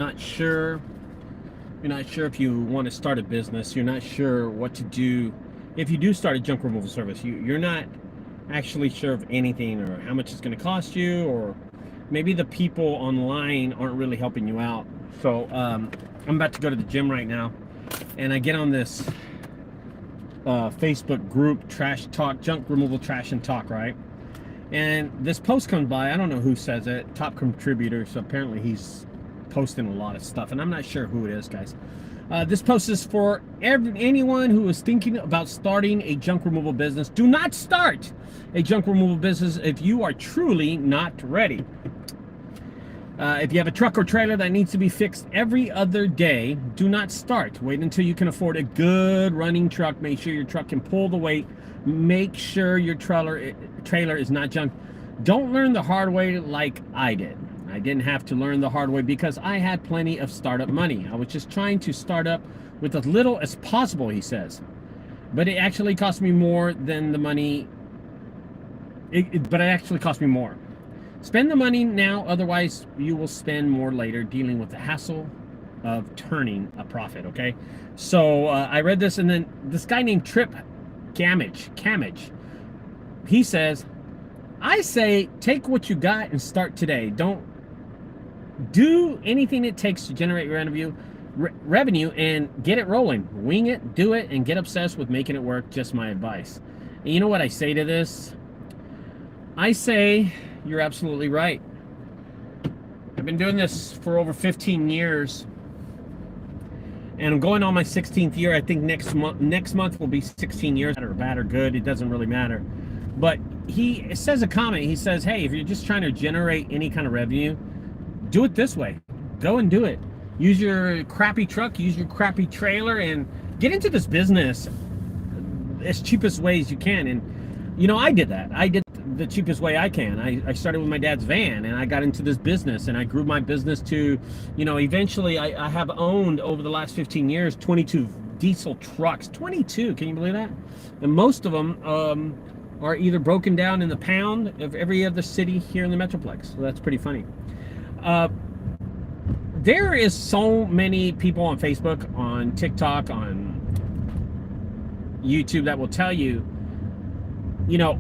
not sure, you're not sure if you want to start a business, you're not sure what to do if you do start a junk removal service, you're not actually sure of anything or how much it's going to cost you, or maybe the people online aren't really helping you out. So I'm about to go to the gym right now, and I get on this Facebook group, Trash Talk, Junk Removal Trash and Talk, right? And this post comes by, I don't know who says it, top contributor, so apparently he's posting a lot of stuff, and I'm not sure who it is, guys. This post is for anyone who is thinking about starting a junk removal business. Do not start a junk removal business if you are truly not ready. If you have a truck or trailer that needs to be fixed every other day, do not start. Wait until you can afford a good running truck. Make sure your truck can pull the weight. Make sure your trailer is not junk. Don't learn the hard way like I did. I didn't have to learn the hard way because I had plenty of startup money. I was just trying to start up with as little as possible, he says. But it actually cost me more than the money. But it actually cost me more. Spend the money now, otherwise you will spend more later dealing with the hassle of turning a profit, okay? So I read this, and then this guy named Trip Camage, he says, I say take what you got and start today. Don't do anything it takes to generate revenue and get it rolling. Wing it, do it, and get obsessed with making it work. Just my advice. And you know what I say to this? I say you're absolutely right. I've been doing this for over 15 years, and I'm going on my 16th year. I think next month will be 16 years, or bad or good, it doesn't really matter. But he says a comment. He says, hey, if you're just trying to generate any kind of revenue, do it this way. Go and do it. Use your crappy truck, use your crappy trailer, and get into this business as cheapest way as you can. And you know, I did that. I did the cheapest way I can. I started with my dad's van, and I got into this business, and I grew my business to, you know, eventually I have owned over the last 15 years 22 diesel trucks. 22, can you believe that? And most of them are either broken down in the pound of every other city here in the Metroplex. So that's pretty funny. There is so many people on Facebook, on TikTok, on YouTube that will tell you, you know,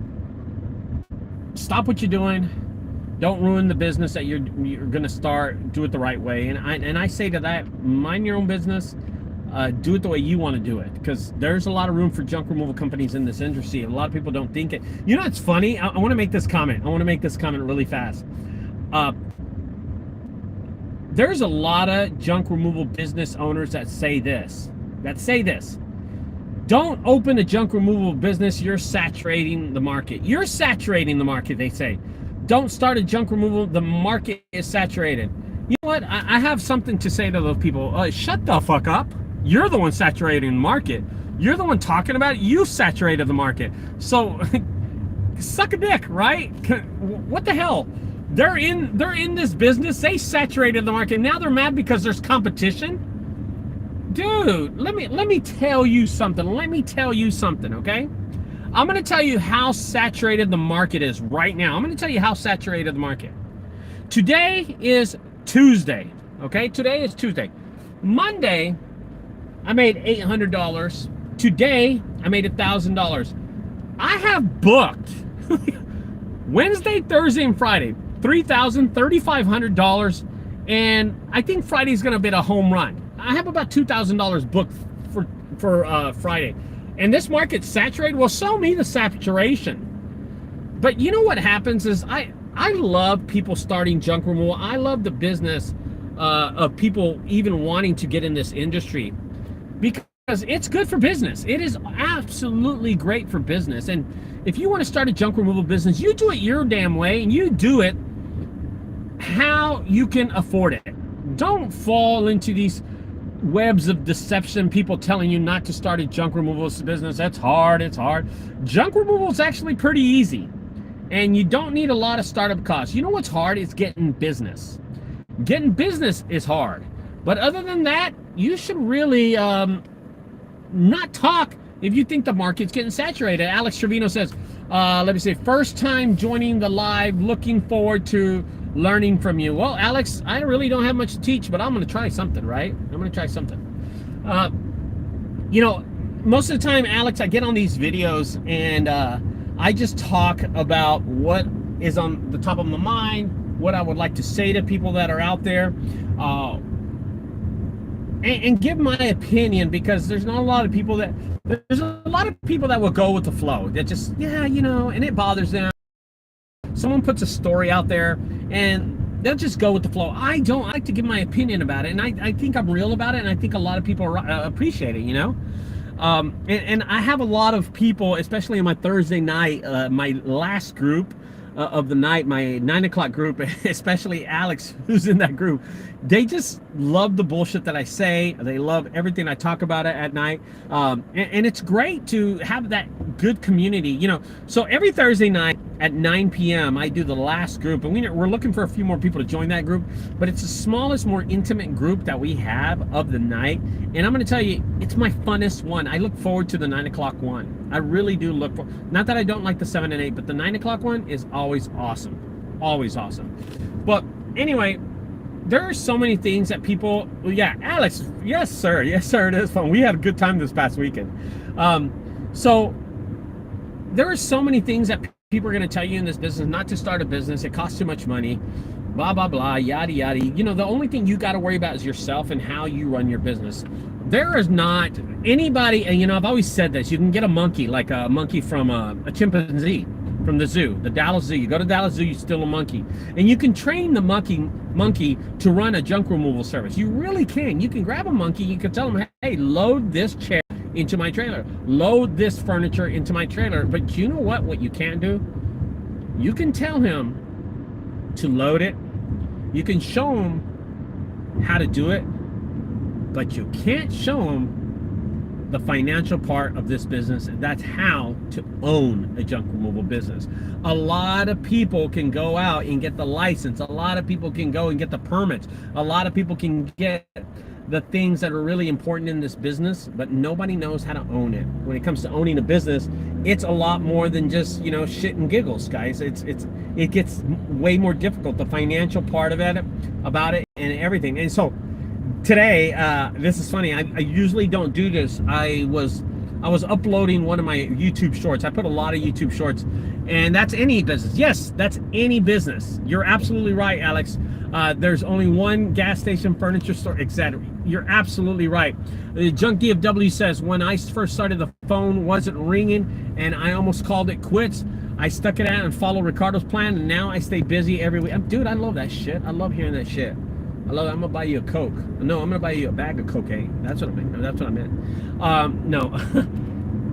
stop what you're doing. Don't ruin the business that you're going to start. Do it the right way. And I say to that, mind your own business. Do it the way you want to do it, because there's a lot of room for junk removal companies in this industry. A lot of people don't think it. You know, it's funny. I want to make this comment. I want to make this comment really fast. There's a lot of junk removal business owners that say this. Don't open a junk removal business. You're saturating the market. You're saturating the market, they say. Don't start a junk removal. The market is saturated. You know what? I have something to say to those people. Shut the fuck up. You're the one saturating the market. You're the one talking about it. You saturated the market. So suck a dick, right? What the hell? They're in this business. They saturated the market. Now they're mad because there's competition. Dude, let me tell you something. Okay? I'm going to tell you how saturated the market is right now. I'm going to tell you how saturated the market. Today is Tuesday. Okay? Today is Tuesday. Monday, I made $800. Today, I made $1,000. I have booked Wednesday, Thursday, and Friday, $3,000, $3,500, and I think Friday's going to be a home run. I have about $2,000 booked for Friday. And this market's saturated. Well, show me the saturation. But you know what happens is I love people starting junk removal. I love the business of people even wanting to get in this industry, because it's good for business. It is absolutely great for business. And if you want to start a junk removal business, you do it your damn way, and you do it how you can afford it. Don't fall into these webs of deception, people telling you not to start a junk removal business. That's hard. It's hard. Junk removal is actually pretty easy, and you don't need a lot of startup costs. You know what's hard? It's getting business. Getting business is hard. But other than that, you should really not talk if you think the market's getting saturated. Alex Trevino says, let me say, first time joining the live, looking forward to learning from you. Well, Alex, I really don't have much to teach, but I'm going to try something, right? I'm going to try something. You know, most of the time, Alex, I get on these videos and I just talk about what is on the top of my mind, what I would like to say to people that are out there, and give my opinion, because there's not a lot of people that will go with the flow. That just, yeah, you know, and it bothers them. Someone puts a story out there and they'll just go with the flow. I don't. I like to give my opinion about it, and I think I'm real about it, and I think a lot of people appreciate it, you know. And I have a lot of people, especially in my Thursday night, my last group of the night, my 9 o'clock group, especially Alex, who's in that group. They just love the bullshit that I say. They love everything I talk about it at night. And it's great to have that good community, you know. So every Thursday night at 9 p.m. I do the last group, and we're looking for a few more people to join that group, but it's the smallest, more intimate group that we have of the night. And I'm going to tell you, it's my funnest one. I look forward to the 9 o'clock one. I really do look for, not that I don't like the 7 and 8, but the 9 o'clock one is always awesome. Always awesome. But anyway, there are so many things that people, yeah, Alex, yes, sir. Yes, sir. It is fun. We had a good time this past weekend. So there are so many things that people are going to tell you in this business not to start a business. It costs too much money, blah, blah, blah, yada, yada. You know, the only thing you got to worry about is yourself and how you run your business. There is not anybody, and you know, I've always said this, you can get a monkey, like a monkey from a chimpanzee from the zoo, the Dallas Zoo. You go to Dallas Zoo, you steal a monkey, and you can train the monkey to run a junk removal service. You really can. You can grab a monkey, you can tell them, hey, load this chair into my trailer, load this furniture into my trailer. But you know what you can't do? You can tell him to load it, you can show him how to do it, but you can't show him the financial part of this business. That's how to own a junk removal business. A lot of people can go out and get the license. A lot of people can go and get the permits. A lot of people can get the things that are really important in this business, but nobody knows how to own it. When it comes to owning a business, it's a lot more than just, you know, shit and giggles, guys. It gets way more difficult. The financial part of it, about it, and everything. And so today, this is funny. I usually don't do this. I was uploading one of my YouTube shorts. I put a lot of YouTube shorts, and that's any business. Yes, that's any business. You're absolutely right, Alex. There's only one gas station, furniture store, etc. You're absolutely right. JunkDFW says, when I first started, the phone wasn't ringing, and I almost called it quits. I stuck it out and followed Ricardo's plan, and now I stay busy every week. Dude, I love that shit. I love hearing that shit. I love it. I'm gonna buy you a Coke. No, I'm gonna buy you a bag of cocaine. That's what I meant. That's what I meant. No,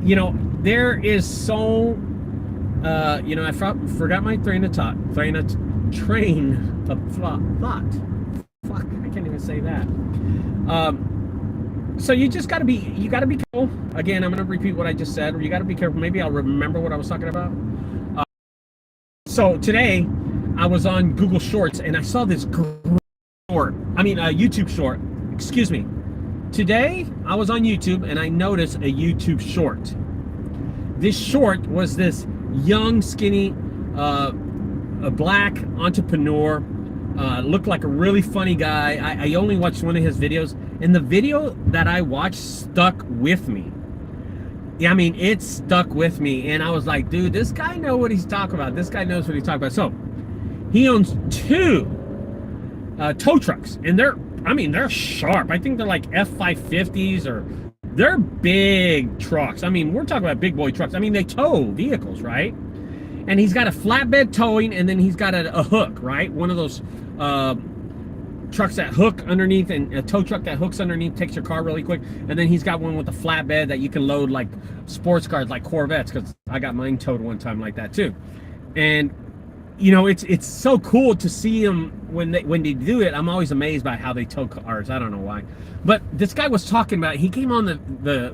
you know, there is so, you know, I forgot my train of thought. Fuck, I can't even say that. So you just gotta be careful. Again, I'm gonna repeat what I just said. You gotta be careful. Maybe I'll remember what I was talking about. So today, I was on Google Shorts and I saw this YouTube short. Excuse me. Today, I was on YouTube and I noticed a YouTube short. This short was this young, skinny, a black entrepreneur, looked like a really funny guy. I only watched one of his videos, and the video that I watched stuck with me. Yeah, I mean, it stuck with me, and I was like, dude, this guy knows what he's talking about. This guy knows what he's talking about. So, he owns 2 tow trucks, and they're sharp. I think they're like F550s, or they're big trucks. I mean, we're talking about big boy trucks. I mean, they tow vehicles, right? And he's got a flatbed towing, and then he's got a hook, right? One of those trucks that hook underneath, and a tow truck that hooks underneath, takes your car really quick. And then he's got one with a flatbed that you can load like sports cars, like Corvettes, because I got mine towed one time like that too. And you know, it's so cool to see them when they do it. I'm always amazed by how they tow cars. I don't know why, but this guy was talking about. He came on the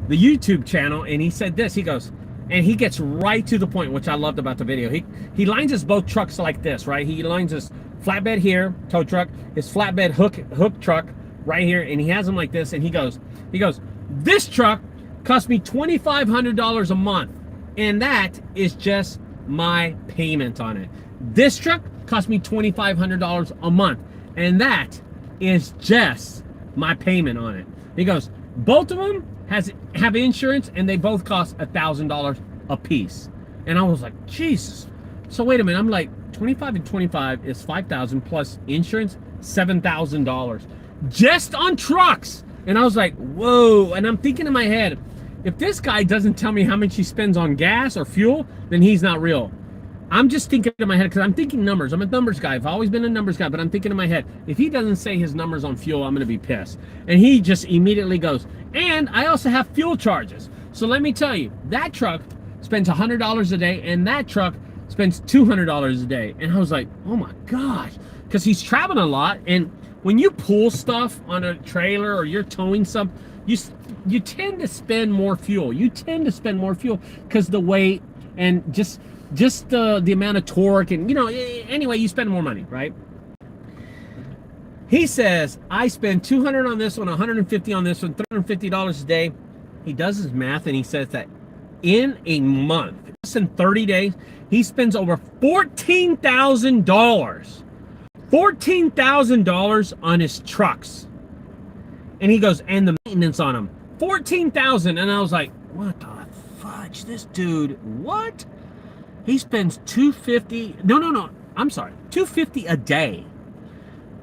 YouTube channel, and he said this. He goes, and he gets right to the point, which I loved about the video. He lines his both trucks like this, right? He lines his flatbed here, tow truck, his flatbed hook truck right here, and he has them like this. And he goes, this truck cost me $2,500 a month, and that is just my payment on it. This truck cost me $2,500 a month. And that is just my payment on it. He goes, both of them have insurance, and they both cost $1,000 a piece. And I was like, Jesus. So wait a minute. I'm like, 25 and 25 is $5,000 plus insurance, $7,000 just on trucks. And I was like, whoa. And I'm thinking in my head, if this guy doesn't tell me how much he spends on gas or fuel, then he's not real. I'm just thinking in my head, because I'm thinking numbers. I'm a numbers guy. I've always been a numbers guy, but I'm thinking in my head, if he doesn't say his numbers on fuel, I'm going to be pissed. And he just immediately goes, and I also have fuel charges. So let me tell you, that truck spends $100 a day, and that truck spends $200 a day. And I was like, oh my gosh, because he's traveling a lot. And when you pull stuff on a trailer or you're towing stuff, you tend to spend more fuel. You tend to spend more fuel because the weight and just the amount of torque, and anyway, you spend more money, right? He says, I spend $200 on this one, $150 on this one, $350 a day. He does his math, and he says that in a month, less than 30 days, he spends over $14,000. $14,000 on his trucks. And he goes, and the maintenance on them, $14,000. And I was like, what the fudge? This dude, what? He spends $250. No. I'm sorry, $250 a day.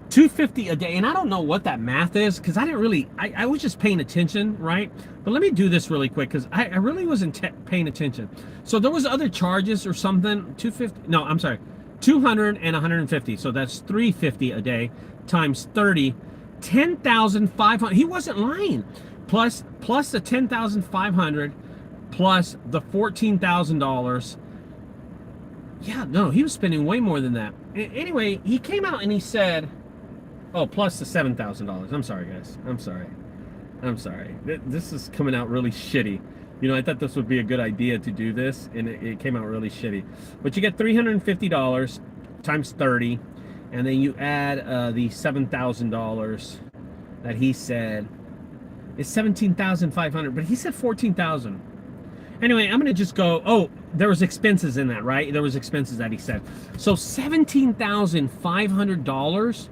$250 a day. And I don't know what that math is, because I didn't really, I was just paying attention, right? But let me do this really quick, because I really wasn't paying attention. So there was other charges or something. 250. No, I'm sorry, 200 and 150. So that's 350 a day times 30, 10,500. He wasn't lying. Plus the 10,500 plus the $14,000. Yeah, no, he was spending way more than that. Anyway, he came out and he said, oh, plus the $7,000. I'm sorry, guys. I'm sorry. This is coming out really shitty. I thought this would be a good idea to do this, and it came out really shitty. But you get $350 times 30, and then you add the $7,000 that he said is $17,500, but he said $14,000. Anyway, I'm going to just go, oh, there was expenses in that, right? There was expenses that he said. So $17,500.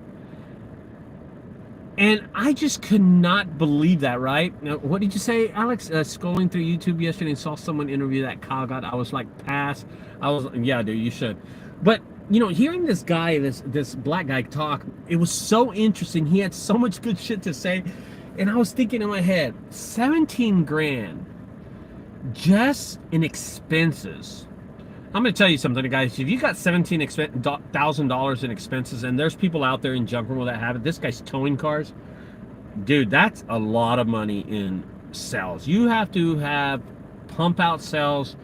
And I just could not believe that, right? Now, what did you say, Alex? Scrolling through YouTube yesterday and saw someone interview that Kyle got. I was like, pass. Yeah, dude, you should. But, hearing this guy, this black guy talk, it was so interesting. He had so much good shit to say. And I was thinking in my head, 17 grand. Just in expenses. I'm going to tell you something, guys. If you got $17,000 in expenses, and there's people out there in junk removal that have it, this guy's towing cars, dude, that's a lot of money in sales. You have to have pump out sales,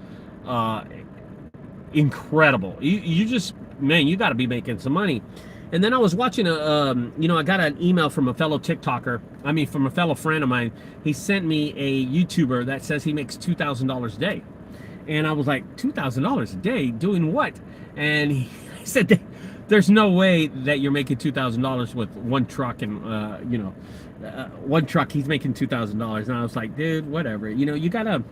incredible. You just, man, you got to be making some money. And then I was watching I got an email from a fellow TikToker. From a fellow friend of mine. He sent me a YouTuber that says he makes $2,000 a day. And I was like, $2,000 a day? Doing what? And he said, there's no way that you're making $2,000 with one truck and, one truck, he's making $2,000. And I was like, dude, whatever. You gotta,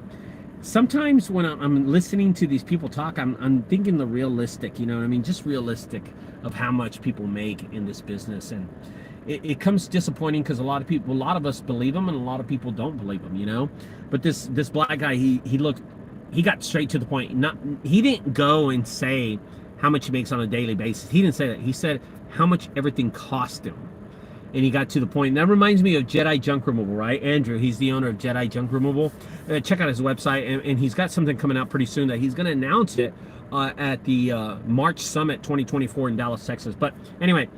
sometimes when I'm listening to these people talk, I'm thinking the realistic, just realistic of how much people make in this business. And it comes disappointing because a lot of us believe him, and a lot of people don't believe him, But this black guy, he got straight to the point. He didn't go and say how much he makes on a daily basis. He didn't say that. He said how much everything cost him. And he got to the point. And that reminds me of Jedi Junk Removal, right? Andrew, he's the owner of Jedi Junk Removal. Check out his website. And he's got something coming out pretty soon that he's going to announce it at the March Summit 2024 in Dallas, Texas. But anyway,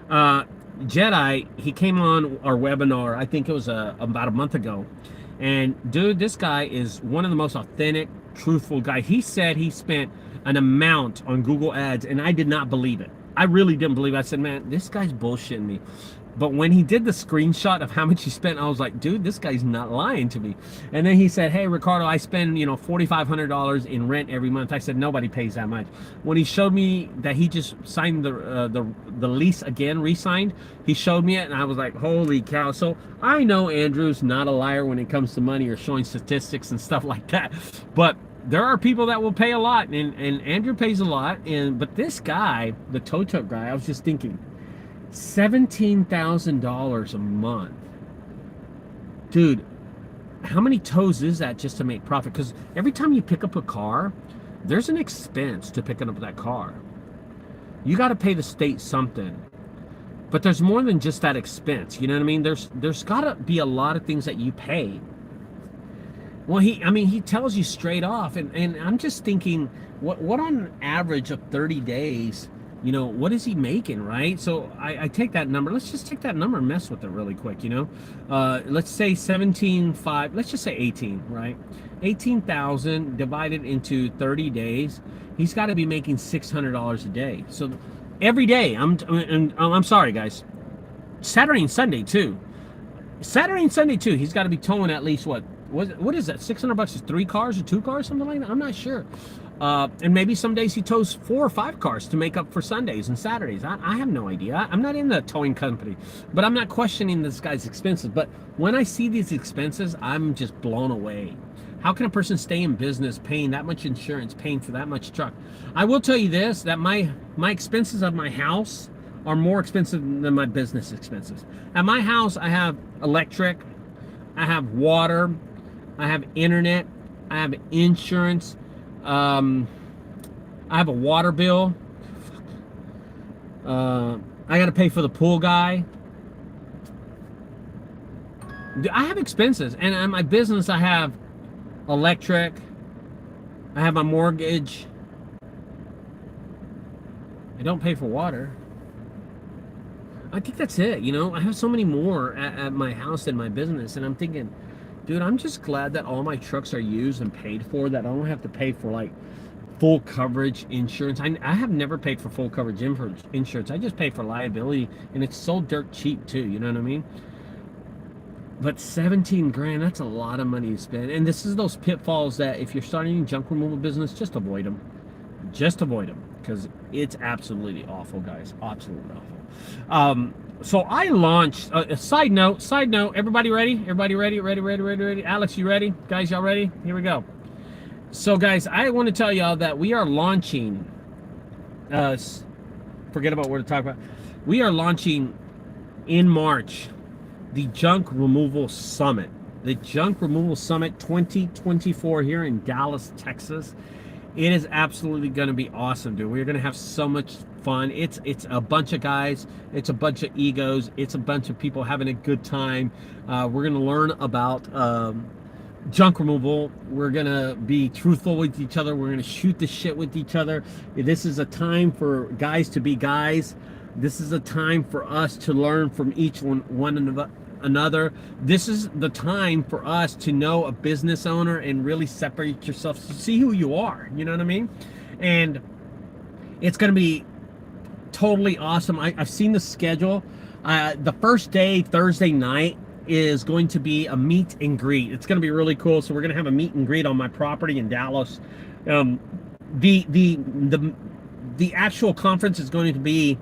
Jedi, he came on our webinar, I think it was about a month ago. And dude, this guy is one of the most authentic, truthful guys. He said he spent an amount on Google Ads, and I did not believe it. I really didn't believe it. I said, man, this guy's bullshitting me. But when he did the screenshot of how much he spent, I was like, dude, this guy's not lying to me. And then he said, hey, Ricardo, I spend, $4,500 in rent every month. I said, nobody pays that much. When he showed me that he just signed the lease again, re-signed, he showed me it, and I was like, holy cow. So I know Andrew's not a liar when it comes to money or showing statistics and stuff like that. But there are people that will pay a lot, and Andrew pays a lot, but this guy, the tow truck guy, I was just thinking, $17,000 a month, dude. How many tows is that just to make profit? Because every time you pick up a car, there's an expense to picking up that car. You got to pay the state something, but there's more than just that expense. You know what I mean? There's got to be a lot of things that you pay. Well, he tells you straight off, and I'm just thinking, what on average of 30 days, you know, what is he making, right? So I take that number. Let's just take that number and mess with it really quick, you know. Let's say 17.5. Let's just say 18, right? 18,000 divided into 30 days. He's got to be making $600 a day. So every day, I'm sorry, guys. Saturday and Sunday too. Saturday and Sunday too. He's got to be towing at least what is that? $600 is 3 cars or 2 cars, something like that. I'm not sure. And maybe some days he tows 4 or 5 cars to make up for Sundays and Saturdays. I have no idea. I'm not in the towing company, but I'm not questioning this guy's expenses. But when I see these expenses, I'm just blown away. How can a person stay in business paying that much insurance, paying for that much truck? I will tell you this, that my expenses of my house are more expensive than my business expenses. At my house, I have electric, I have water, I have internet, I have insurance, I have a water bill, I got to pay for the pool guy. I have expenses, and at my business I have electric, I have my mortgage, I don't pay for water. I think that's it, you know. I have so many more at my house than my business, and I'm thinking, dude, I'm just glad that all my trucks are used and paid for, that I don't have to pay for like full coverage insurance. I have never paid for full coverage insurance. I just pay for liability, and it's so dirt cheap too, you know what I mean? But 17 grand, that's a lot of money to spend. And this is those pitfalls that if you're starting a junk removal business, just avoid them. Just avoid them, because it's absolutely awful, guys. Absolutely awful. So I launched a side note, everybody ready? Everybody ready? Ready? Alex, you ready? Guys, y'all ready? Here we go. So guys, I want to tell y'all that we are launching, forget about what to talk about. We are launching in March the Junk Removal Summit. The Junk Removal Summit 2024 here in Dallas, Texas. It is absolutely going to be awesome, dude. We're going to have so much fun. It's a bunch of guys. It's a bunch of egos. It's a bunch of people having a good time. We're going to learn about junk removal. We're going to be truthful with each other. We're going to shoot the shit with each other. This is a time for guys to be guys. This is a time for us to learn from each one another. This is the time for us to know a business owner and really separate yourself, to see who you are, you know what I mean? And it's going to be totally awesome. I've seen the schedule. The first day, Thursday night, is going to be a meet and greet. It's going to be really cool. So we're going to have a meet and greet on my property in Dallas. The actual conference is going to be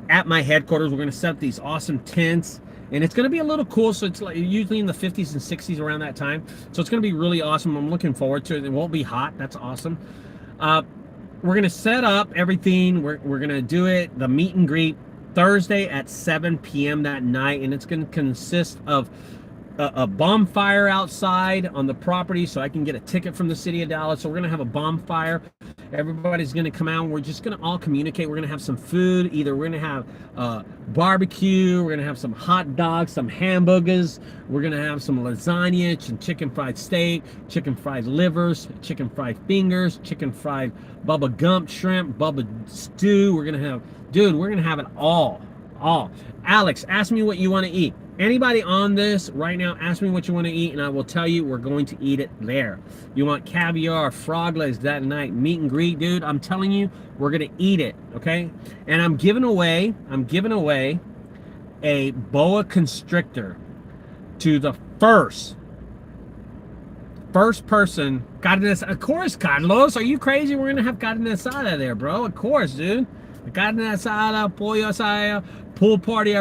at my headquarters. We're going to set up these awesome tents, and it's going to be a little cool. So it's like usually in the 50s and 60s around that time. So it's going to be really awesome. I'm looking forward to it. It won't be hot. That's awesome. We're going to set up everything. We're going to do it, the meet and greet, Thursday at 7 p.m. that night, and it's going to consist of a bonfire outside on the property, so I can get a ticket from the city of Dallas. So we're going to have a bonfire. Everybody's going to come out. We're just going to all communicate. We're going to have some food. Either we're going to have barbecue, we're going to have some hot dogs, some hamburgers, we're going to have some lasagna, some chicken fried steak, chicken fried livers, chicken fried fingers, chicken fried Bubba Gump shrimp, Bubba stew. We're going to have, dude, we're going to have it all. Alex, ask me what you want to eat. Anybody on this right now, ask me what you want to eat, and I will tell you we're going to eat it there. You want caviar, frog legs that night, meet and greet, dude, I'm telling you, we're going to eat it, okay? And I'm giving away a boa constrictor to the first person. Of course, Carlos, are you crazy? We're going to have carne asada there, bro. Of course, dude. Carne asada, pollo asada, pool party.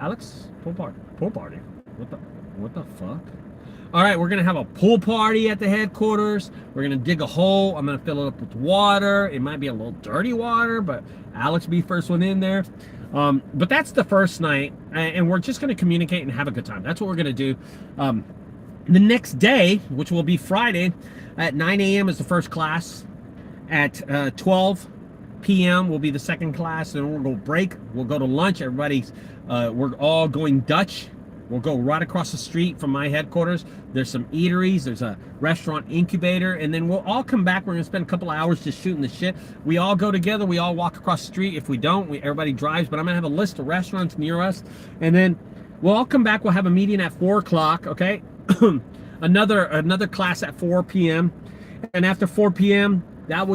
Alex, pool party. What the fuck? All right, we're gonna have a pool party at the headquarters. We're gonna dig a hole. I'm gonna fill it up with water. It might be a little dirty water, but Alex will be first one in there. But that's the first night, and we're just gonna communicate and have a good time. That's what we're gonna do. The next day, which will be Friday, at 9 a.m. is the first class. At 12 p.m. will be the second class, and we'll go break. We'll go to lunch. Everybody's, we're all going Dutch. We'll go right across the street from my headquarters. There's some eateries. There's a restaurant incubator. And then we'll all come back. We're going to spend a couple of hours just shooting the shit. We all go together. We all walk across the street. If we don't, everybody drives. But I'm going to have a list of restaurants near us. And then we'll all come back. We'll have a meeting at 4 o'clock, okay? another class at 4 p.m. And after 4 p.m.,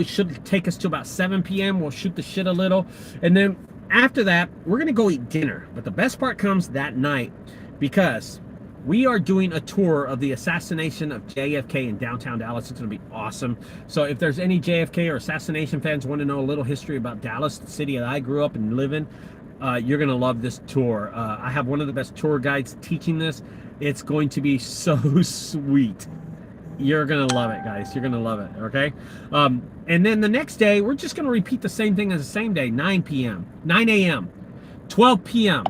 should take us to about 7 p.m. We'll shoot the shit a little. And then after that, we're going to go eat dinner. But the best part comes that night, because we are doing a tour of the assassination of JFK in downtown Dallas. It's going to be awesome. So if there's any JFK or assassination fans want to know a little history about Dallas, the city that I grew up and live in, you're going to love this tour. I have one of the best tour guides teaching this. It's going to be so sweet. You're going to love it, guys. You're going to love it, okay? And then the next day, we're just going to repeat the same thing as the same day, 9 a.m., 12 p.m.,